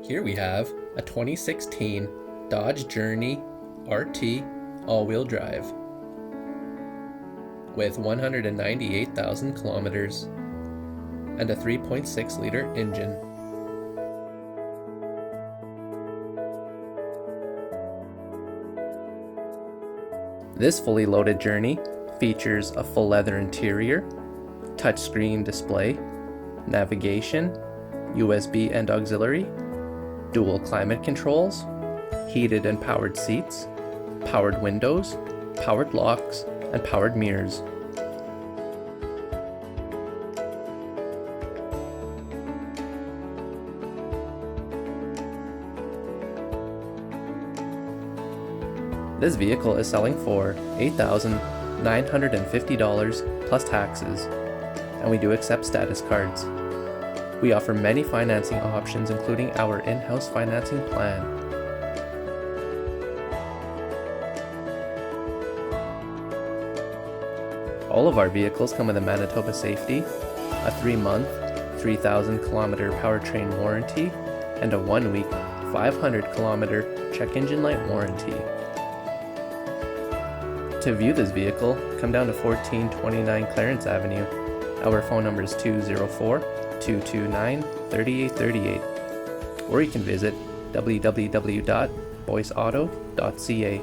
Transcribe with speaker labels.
Speaker 1: Here we have a 2016 Dodge Journey RT all-wheel drive with 198,000 kilometers and a 3.6-liter engine. This fully loaded Journey features a full leather interior, touchscreen display, navigation, USB and auxiliary, dual climate controls, heated and powered seats, powered windows, powered locks, and powered mirrors. This vehicle is selling for $8,950 plus taxes, and we do accept status cards. We offer many financing options, including our in-house financing plan. All of our vehicles come with a Manitoba Safety, a 3-month, 3,000-kilometer powertrain warranty, and a 1-week, 500-kilometer check engine light warranty. To view this vehicle, come down to 1429 Clarence Avenue. Our phone number is 204-229-3838, or you can visit www.boyceauto.ca.